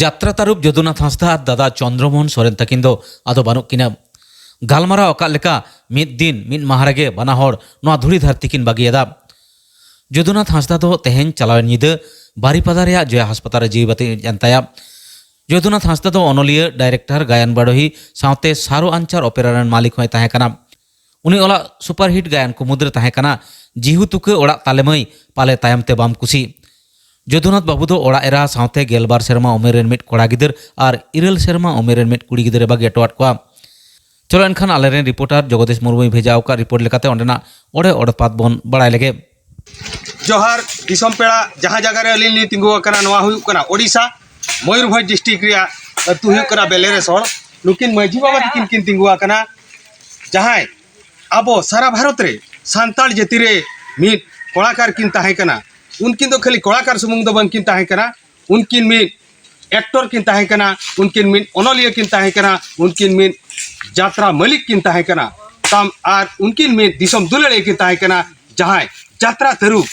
যাত্রা তারুপ যদুনাথ হাঁসদা আর দাদা চন্দ্রমোহন সোরেন তাকিন दो आदो बानुक किना गालमाराव अका लेका मिद दिन मिद महारागे बाना हर नोआ धुरी धरती किन बागियादा যদুনাথ হাঁসদা दो तेहेन चलावेन निदा बारीपादा रेया जया हास्पताल जीवी बाती जानताया। যদুনাথ হাঁসদা दो अनलिया डायरेक्टर गायन बाडोही सावते सारो आंचार ओपेरारन मालिक होय ताहें काना। उनी ओला सुपरहिट गायन को मुद्रे ताहें काना जीहु तुके ओड़ा तालेमई पाले तायमते बाम कुसी। যদুনাথ बाबू दो ओड़ा एरा सावते 12 सेरमा उमेरेन मिट कोड़ा गिदर और 2 सेरमा उमेरेन मिट कुड़ी गिदर बागी अटवाट कोआ। चलो एनखान आलेरेन रिपोर्टर जगदीश मुर्मू भेजा का रिपोर्ट लेकाते ओंडेना ओड़े ओड़पात बन बड़ाय लेगे। जोहार दिसम पेड़ा जहाँ जगह रे अलिन ली तिंगु कना नोआ हुयु कना ओडिशा मयूरभंज डिस्ट्रिक्ट रिया अतु हुयु कना बेलेरेसोड़ नुकिन माझी बाबा तिकिन किन तिंगु कना जहाँ आबो सारा भारत रे सांताल जाति रे मिट कलाकार किन ताहे कना। उनकिन तो खाली कलाकार सुमुंग दो बन किन ताहे कना, उनकिन मिट एक्टर किन ताहे कना, उनकिन मिट ओनलिया किन ताहे कना, उनकिन मिट यात्रा मालिक किन ताहे कना तम आर उनकिन मिट दिसम दुलड़े किन ताहे कना जहाँ यात्रा तरुप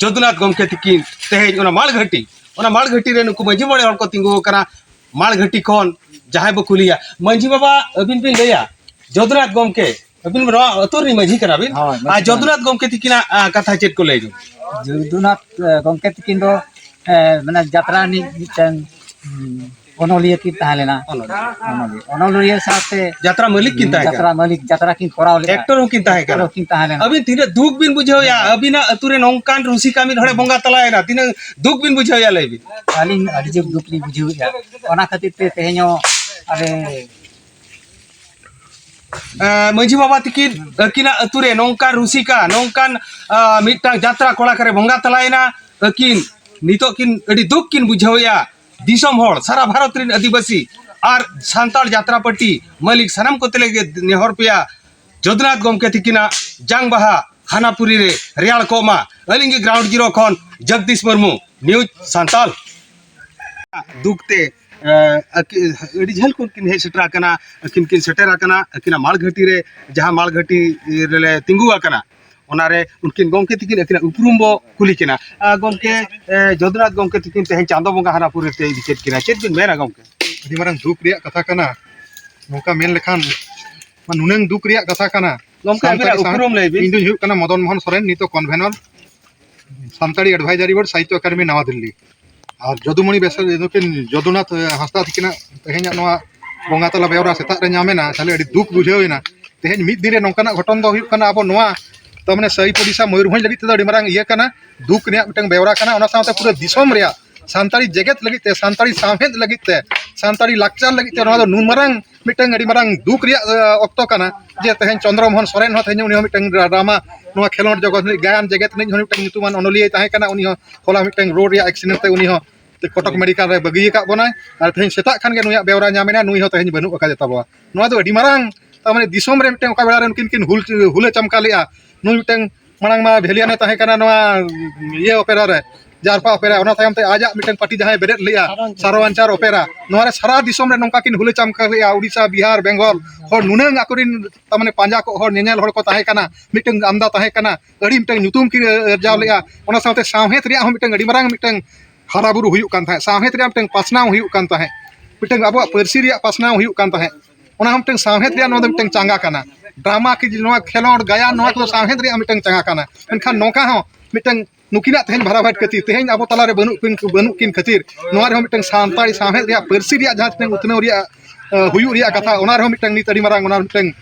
যদুনাথ गमके तिकिन तेहेज मालघाटी रे नुकु माझी बड़े हर को तिंगु कना मालघाटी खन जहाँ बो कुलिया माझी बाबा अबिन बिन लैया যদুনাথ गमके अबिन रो अतोरनी माझी कना बिन आ যদুনাথ गमके तिकिना कथा चेत को लैजो। যদুনাথ गमके तिकिन दो माने यात्रा नि मिटन ओनलिया किन ताहेलेना ओनलिया साथे यात्रा मालिक किन ताहे यात्रा किन कोराव ले एक्टर किन ताहेलेना अबिन तिने दुख बिन बुझाव या अबिना अतुरे नौकान रुसिका मिन हड़े बंगा तलायना तिने दुख बिन बुझाव या लैबि आलिन अडि जब दुख नि बुझाव या ओना खातिर ते तेहेño अरे माझी बाबा तिकिन अकिना अतुरे नौकान रुसिका नौकान मिटांग यात्रा कोड़ा करे बंगा तलायना अकिन नितो किन अडि दुख किन बुझाव या दिसम हर सारा भारत रिन आदिवासी और सांताल यात्रा पट्टी मालिक सानाम को तेले नेहर पेया যদুনাথ गमके तिकिना जांग बाहा हानापुरी रे रियाल कोमा अलिंगी ग्राउंड जीरो खन जगदीश मुर्मू न्यूज सांताल दुखते अड़ी झल को किन हे सेटरा कना किन किन सेटेरा कना अकिना मालघाटी रे जहां मालघाटी रे तिंगुआ कना ओनारे उनकिन गमके तिकिन अकिना उपरुम बो कुली किना गमके যদুনাথ गमके तिकिन तेहेन चांदो बंगा हानापुरी ते चेत किना चेत बिन मेना गमके अभी मारंग दुख रिया कथा कना नोका मेन लेखान मान नुनंग दुख रिया कथा कना गमके अबिरा उपरुम लैबि इंदु हुयु कना मदन मोहन सोरेन नितो कन्वेनर सानताड़ी एडवाइजरी बोर्ड साहित्य अकादमी नवा दिल्ली और जदुमणि बेसर যদুনাথ हांसदा तिकिना तेहेन नवा बंगा तला बेवरा सेता रे नामेना ताले अडी दुख बुझावेना तेहेन मिद दिन रे नोकाना घटन दो हुयु कना अब नवा तमने सही पड़ीसा मयूरभंज लगी अडी मारंग इया कना दुख रिया मिटंग बेवरा कना ओना साथे पूरा दिसम रिया सांताड़ी जगत लगिते सांताड़ी साहेद लगिते सांताड़ी लाकचार लगिते नुन मारंग मिटंग अडी मारंग दुख रिया अक्तो कना जे तेहेन चंद्रमोहन सोरेन हो तेहेन उनी मिटंग ड्रामा नोआ खेलोड जगत गायन जगत नि मिटंग नितुमान ओनलिया ताहे कना उनी होला मिटंग रोड रिया एक्सीडेंट ते उनी कटक मेडिकल रे बगी का बनाय और तेहेन सेता खान गे नुया बेवरा नामेना नुई हो तेहेन बनु का जताबा नोआ दो अडी मारंग तमने दिसम रे मिटंग का बेला रे उनकिन किन हुले चमका लिया नुई मिटंग मांग मा भेलियाने ताहे कना नोआ ये ओपेरा रे जारपा ओपेरा ओना तायम ते आजा मिटंग पार्टी जहां बेरेट लिया सारोवांचार ओपेरा नोआ रे सारा दिसम रे नोका किन हुले चमका लिया उड़ीसा बिहार बेंगल हर नुनंग आकुरिन तमने पांजा को हर नेनेल हर को ताहे कना मिटंग आमदा ताहे कना अड़ी मिटंग नुतुम कि जाव लिया ओना साथे साहेत रिया मिटंग अड़ी मारंग मिटंग हाराबुरु हुयु कान थाहे साहेत रिया मिटंग पासनाव हुयु कान थाहे मिटंग आबो परसी रिया पासनाव हुयु कान थाहे ओना मिटंग साहेत रिया नोदा मिटंग चांगा काना ड्रामा की नोआ खेलोड गायन नोआ को साहेत रिया मिटंग चांगा काना एनखान नोका हो मिटंग नुकिना तेहेन भराभाट कती तेहेन आबो तला रे बनु किन खातिर नोआ रे मिटंग सांताड़ी साहेत रिया परसी रिया जहां मिटंग उतनव रिया हुयु रिया कथा ओना रे मिटंग नित अडी मारंग ओना मिटंग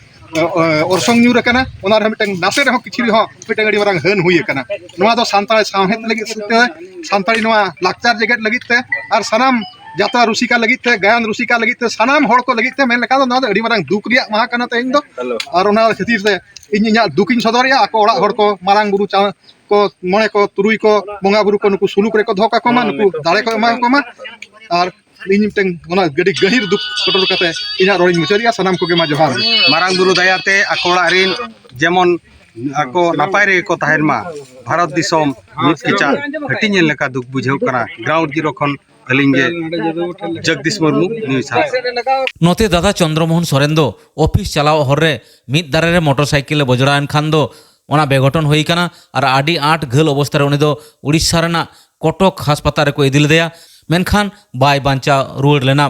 ओरसंग न्यूर कना ओना रे मिटंग नासे रे किछि रे मिटंग अडी मारंग हन हुय कना नोआ दो सांताड़ी साहेत लगी सांताड़ी नोआ लाकचार जगत लगी ते और सनाम यात्रा रुसिका लगी ते गायन रुसिका लगी ते सनाम हड़ को लगी ते मेन लेका दो नोआ अडी मारंग दुख रिया महा कना तेहेन दो और ओना खातिर ते इन्या दुखिन सदरिया आको ओड़ा हड़ को मारंग बुरु को मणे को तुरुई को बंगा बुरु को नुकु सुलुक रे को धोका को मा नुकु दाड़े को एमा को मा और इन मिटंग ओना गडी गहिर दुख सटर कते इना रोइन मुचरिया सनाम को के मा जोहार मारंग बुरु दयाते आकोड़ा रिन जेमन आको नापाय रे को ताहेन मा भारत दिसम मित किचा हटिन लेका दुख बुझाव कना ग्राउंड जीरो खन अलिंगे जगदीश मुर्मू न्यूज नोते दादा चंद्रमोहन सोरेन दो ऑफिस चलाव हर्रे मित दारे रे मोटरसाइकिल बजड़ान खान दो ओना बेघटन हुई कना और आडी आठ घल अवस्था रे उनी दो उड़ीसा रेना कटक हासपाताल रे को इदिल देया। मेनखान बाय बांचा रुआड़ लेना।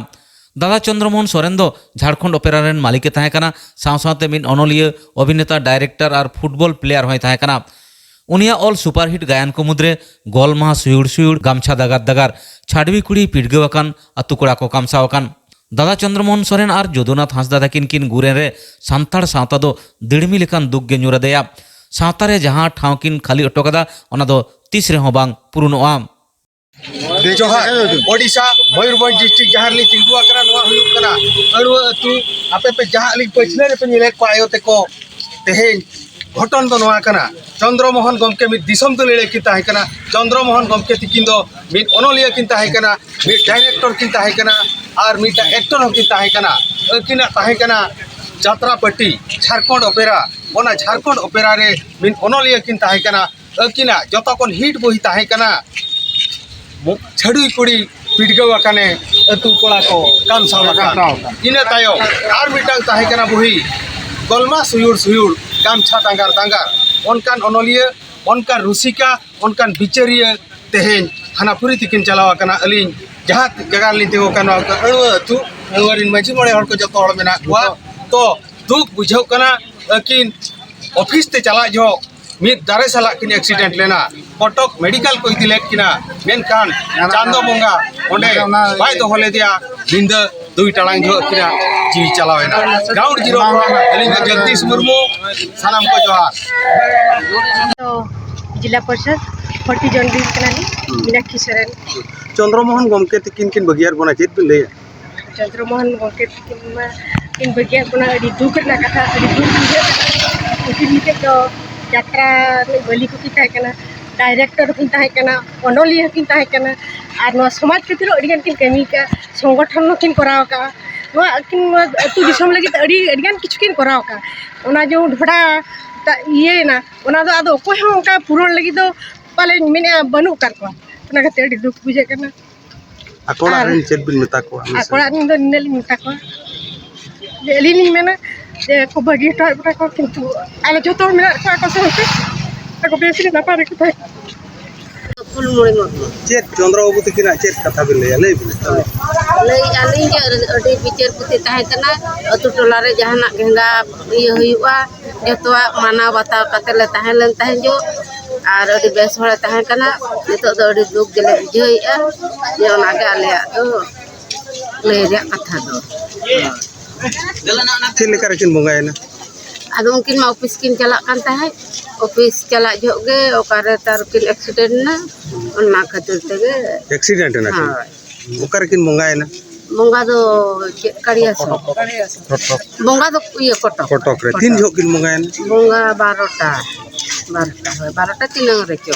दादा चंद्रमोहन सोरेन दो झारखंड ओपेरा रेन मालिके ताहे कना, साव सावते मिन अनोलिया अभिनेता डायरेक्टर और फुटबॉल प्लेयर होय ताहे कना। उनिया ऑल सुपरहिट गायन को मुद्रे गोलमाहा सुयुड़ सुयुड़, गामछा दागार दागार, छाड़वी कुड़ी पिटगेवाकान, अतु कोड़ा को कामसावाकान। दादा चंद्रमोहन सोरेन और जदुनाथ हांसदा ताकिन किन गुरेन रे सान्ताड़ सावता दो दिड़मी लेकान दुख गे ᱧᱩᱨᱟᱫᱮᱭᱟ। सावता रे जहां ठाव किन खाली अटो कदा ओना दो तीस रेहों बांग पुरुनोआ। जोहार ओडिशा मयूरभंज डिस्ट्रिक्ट जहाँ ली तिंगुआ कना नवा हुयुक कना अड़ुआ अतु आपे पे जहाँ ली पछले रे पे निले को आयो तेको तेहेन घटन दो नवा कना चंद्रमोहन गमके मिद दिसम तो लेले किन ताहे कना। चंद्रमोहन गमके तिकिन दो मिद ओनोलिया किन ताहे कना, मिद डायरेक्टर किन ताहे कना और मिद एक्टर हो किन ताहे कना। अकिना ताहे कना जात्रापट्टी झारखंड ओपेरा, ओना झारखंड ओपेरा रे मिद ओनोलिया किन ताहे कना। अकिना जतोकन हिट बही ताहे कना छड़ी कुड़ी पिटगवाकाने अतु कोड़ा को काम सावकान। इना तायो आर मिटांग ताहे कना बही गोलमा सुयुड़ सुयुड़, गामछा दांगार दांगार। ओनकान अनोलिया, ओनकान रुसिका, ओनकान बिचारिया तेहेन हानापुरी तिकिन चलावाकाना। अलिन जहाँ जगह ली तेगो काना अड़ुआ अतु अड़ुआरिन मांझी मोड़े हड़ को जतो हड़ मेना कुआ तो दुख बुझाव कना। अकिन ऑफिस ते चला जो मिद दारे साला किन एक्सीडेंट लेना, कटक मेडिकल को इदी लेट किना। मेनखान चांदो बोंगा ओंडे बाय दो होले दिया बिंदा दुई टाळांग जो किना जीवी चलावेना। ग्राउंड जीरो अलिन जगदीश मुर्मू सानाम को जोहार। तो जिला परिषद 40 जन दिन कनाली मीनाक्षी सोरेन। चंद्रमोहन गमके तिकिन किन बगियार बना चेत बिन लैया। चंद्रमोहन गमके किन बगियार बना अड़ी दुख ना कथा अड़ी दुख बुझे उनकी मीते तो यात्रा बलि को किन ताहे कना, डायरेक्टर किन ताहे कना, ओनोलिया किन ताहे कना और नो समाज खातिर अड़िगन किन कमी का संगठन किन कराव का। नो किन अतु दिसम लगी अड़िगन किछु किन कराव का। ओना जो ढोड़ा ये ना ओना दो आदो कोई हम का पूरण लगी दो पाले मेने बनु कर को ओना खातिर अड़ी दुख बुझे कना। अकोड़ा रेन चेत बिन मेता को अकोड़ा निन दो निनेली मेता को जे एलिनी मेना जे को बगी टाइप को किंतु आले जतो मेना को से को बेसी ना पारे को थाई फुल मोड़े मत चेत चंद्रबाबू तिकिना चेत कथा बिन लैया लई बिन लई आली जे अडी पिक्चर पुति ताहे कना अतु टोला रे जहाना गेंगा ये हुआ जतवा माना बताव कते ले ताहे लन ताहे जो और अडी बेस होले ताहे कना। नितो दो अडी दुख गेले बुझाइया जे ओना के आले तो ले रे कथा दो चेत लेका रे किन बंगायना। आदो उनकिन मा ऑफिस किन चला कान ताहे, ऑफिस चला जोगे ओकारे तार किन एक्सीडेंट ना ओना खातिर तेगे एक्सीडेंट ना किन ओकर किन बंगायना। बंगा दो कड़िया सो बंगा दो ये कटक रे तीन झोक किन बंगायना। बंगा 12टा 12टा 3 रे चो।